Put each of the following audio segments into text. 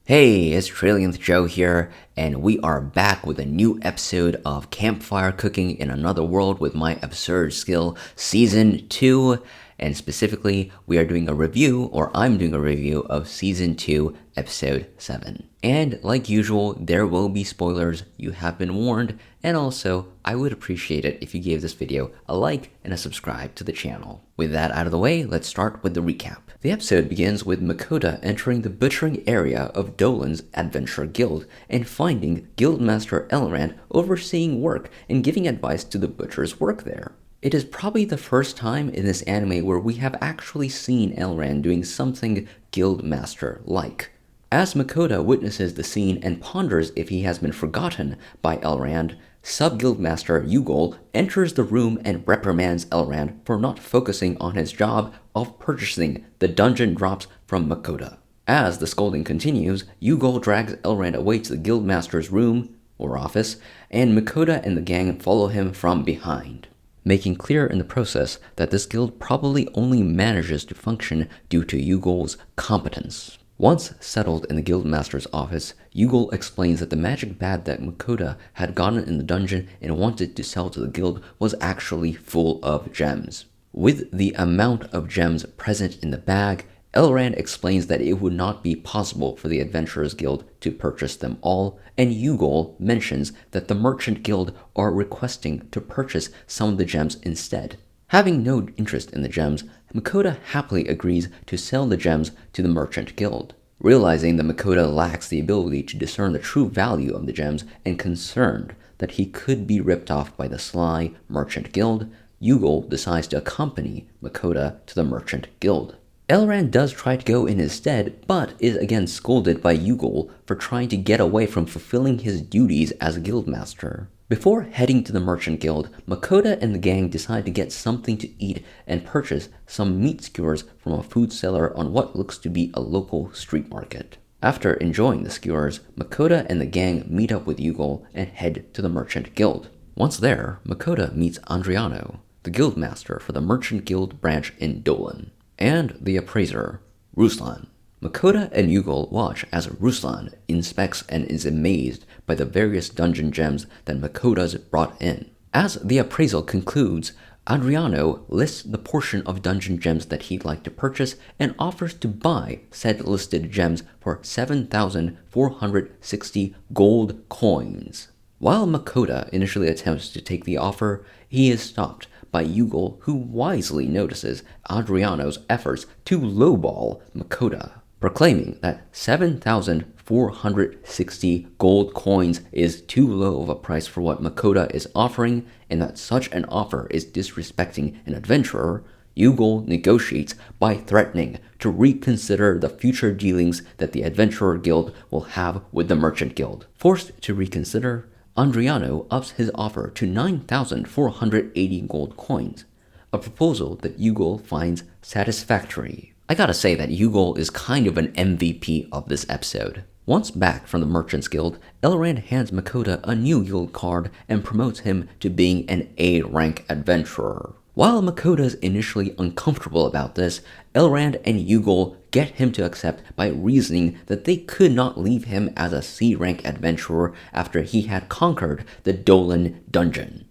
Hey, it's Trillionth Joe here, and we are back with a new episode of Campfire Cooking in Another World with My Absurd Skill Season 2. And specifically, we are doing a review, or I'm doing a review of Season 2, Episode 7. And like usual, there will be spoilers, you have been warned, and also, I would appreciate it if you gave this video a like and a subscribe to the channel. With that out of the way, let's start with the recap. The episode begins with Makoda entering the butchering area of Dolan's Adventure Guild and finding Guildmaster Elrond overseeing work and giving advice to the butcher's work there. It is probably the first time in this anime where we have actually seen Elrond doing something Guildmaster-like. As Makoda witnesses the scene and ponders if he has been forgotten by Elrond, Sub-Guildmaster Ughol enters the room and reprimands Elrond for not focusing on his job of purchasing the dungeon drops from Makoda. As the scolding continues, Ughol drags Elrond away to the Guildmaster's room, or office, and Makoda and the gang follow him from behind, making clear in the process that this guild probably only manages to function due to Ughol's competence. Once settled in the Guildmaster's office, Ughol explains that the magic bag that Makoda had gotten in the dungeon and wanted to sell to the guild was actually full of gems. With the amount of gems present in the bag, Elrond explains that it would not be possible for the Adventurers Guild to purchase them all, and Ughol mentions that the Merchant Guild are requesting to purchase some of the gems instead. Having no interest in the gems, Makoda happily agrees to sell the gems to the Merchant Guild. Realizing that Makoda lacks the ability to discern the true value of the gems and concerned that he could be ripped off by the sly Merchant Guild, Ughol decides to accompany Makoda to the Merchant Guild. Elrond does try to go in his stead, but is again scolded by Ughol for trying to get away from fulfilling his duties as a guildmaster. Before heading to the Merchant Guild, Makoda and the gang decide to get something to eat and purchase some meat skewers from a food seller on what looks to be a local street market. After enjoying the skewers, Makoda and the gang meet up with Ughol and head to the Merchant Guild. Once there, Makoda meets Andriano, the guildmaster for the Merchant Guild branch in Dolan, and the appraiser, Ruslan. Makoda and Ughol watch as Ruslan inspects and is amazed by the various dungeon gems that Makoda's brought in. As the appraisal concludes, Adriano lists the portion of dungeon gems that he'd like to purchase and offers to buy said listed gems for 7,460 gold coins. While Makoda initially attempts to take the offer, he is stopped by Ughol, who wisely notices Adriano's efforts to lowball Makoda, proclaiming that 7,460 gold coins is too low of a price for what Makoda is offering, and that such an offer is disrespecting an adventurer. Ughol negotiates by threatening to reconsider the future dealings that the Adventurer Guild will have with the Merchant Guild. Forced to reconsider, Andriano ups his offer to 9,480 gold coins, a proposal that Ughol finds satisfactory. I gotta say that Ughol is kind of an MVP of this episode. Once back from the Merchants Guild, Elrond hands Makoda a new guild card and promotes him to being an A-rank adventurer. While Makoda's initially uncomfortable about this, Elrond and Ughol get him to accept by reasoning that they could not leave him as a C-rank adventurer after he had conquered the Dolan dungeon.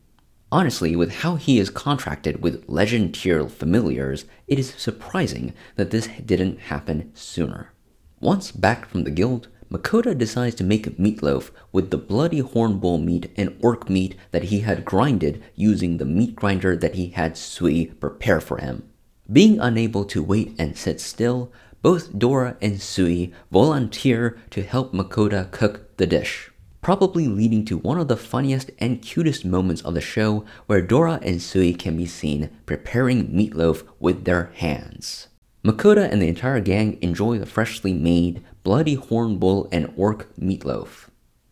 Honestly, with how he is contracted with legend tier familiars, it is surprising that this didn't happen sooner. Once back from the guild, Makoda decides to make meatloaf with the bloody hornbull meat and orc meat that he had grinded using the meat grinder that he had S2E prepare for him. Being unable to wait and sit still, both Dora and S2E volunteer to help Makoda cook the dish, probably leading to one of the funniest and cutest moments of the show where Dora and S2E can be seen preparing meatloaf with their hands. Makoda and the entire gang enjoy the freshly made bloody hornbull and orc meatloaf,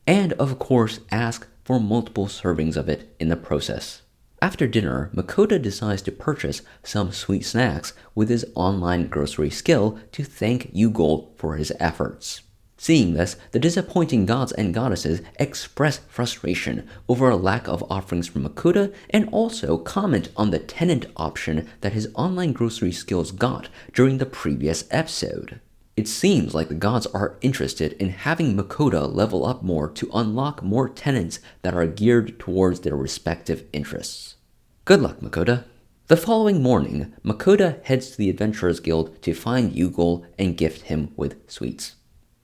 and of course ask for multiple servings of it in the process. After dinner, Makoda decides to purchase some sweet snacks with his online grocery skill to thank Ughol for his efforts. Seeing this, the disappointing gods and goddesses express frustration over a lack of offerings from Makoda and also comment on the tenant option that his online grocery skills got during the previous episode. It seems like the gods are interested in having Makoto level up more to unlock more tenets that are geared towards their respective interests. Good luck, Makoto. The following morning, Makoto heads to the Adventurers Guild to find Ughol and gift him with sweets.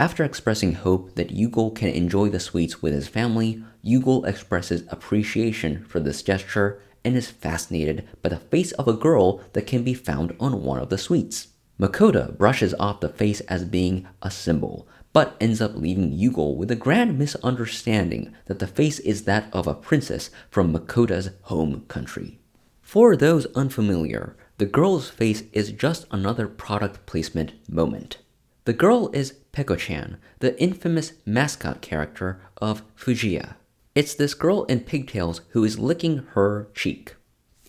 After expressing hope that Ughol can enjoy the sweets with his family, Ughol expresses appreciation for this gesture and is fascinated by the face of a girl that can be found on one of the sweets. Makoto brushes off the face as being a symbol, but ends up leaving Ughol with a grand misunderstanding that the face is that of a princess from Makoto's home country. For those unfamiliar, the girl's face is just another product placement moment. The girl is Peko-chan, the infamous mascot character of Fujiya. It's this girl in pigtails who is licking her cheek.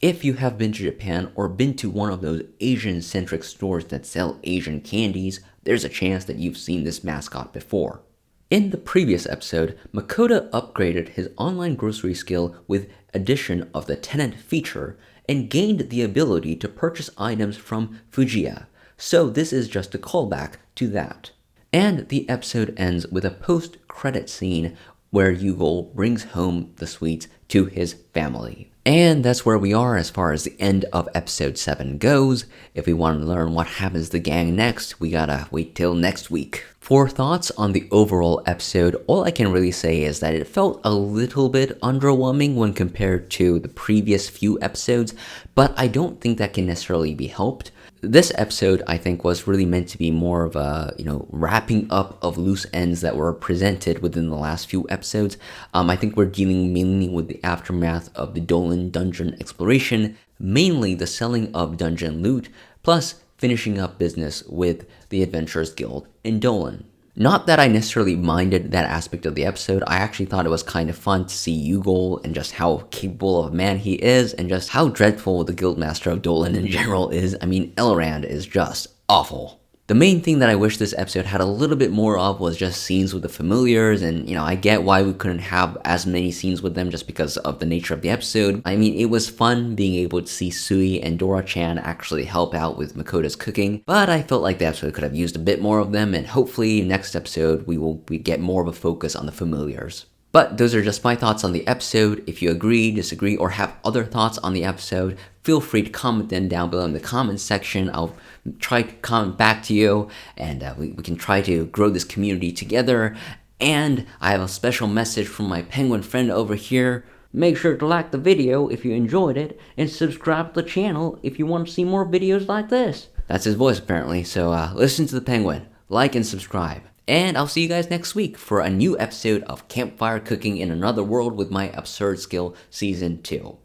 If you have been to Japan or been to one of those Asian-centric stores that sell Asian candies, there's a chance that you've seen this mascot before. In the previous episode, Makoto upgraded his online grocery skill with addition of the tenant feature and gained the ability to purchase items from Fujiya, so this is just a callback to that. And the episode ends with a post-credit scene where Ughol brings home the sweets to his family. And that's where we are as far as the end of episode 7 goes. If we want to learn what happens to the gang next, we gotta wait till next week. For thoughts on the overall episode, all I can really say is that it felt a little bit underwhelming when compared to the previous few episodes, but I don't think that can necessarily be helped. This episode, I think, was really meant to be more of a, wrapping up of loose ends that were presented within the last few episodes. I think we're dealing mainly with the aftermath of the Dolan dungeon exploration, mainly the selling of dungeon loot, plus finishing up business with the Adventurers Guild in Dolan. Not that I necessarily minded that aspect of the episode, I actually thought it was kind of fun to see Ughol and just how capable of a man he is, and just how dreadful the Guildmaster of Dolan in general is. I mean, Elrond is just awful. The main thing that I wish this episode had a little bit more of was just scenes with the familiars, and I get why we couldn't have as many scenes with them just because of the nature of the episode. I mean, it was fun being able to see Sui and Dora-chan actually help out with Makoto's cooking, but I felt like the episode could have used a bit more of them, and hopefully next episode we get more of a focus on the familiars. But those are just my thoughts on the episode. If you agree, disagree, or have other thoughts on the episode, feel free to comment them down below in the comments section. I'll try to comment back to you, and we can try to grow this community together. And I have a special message from my penguin friend over here. Make sure to like the video if you enjoyed it, and subscribe to the channel if you want to see more videos like this. That's his voice apparently, so listen to the penguin, like and subscribe. And I'll see you guys next week for a new episode of Campfire Cooking in Another World with My Absurd Skill Season 2.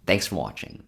Thanks for watching.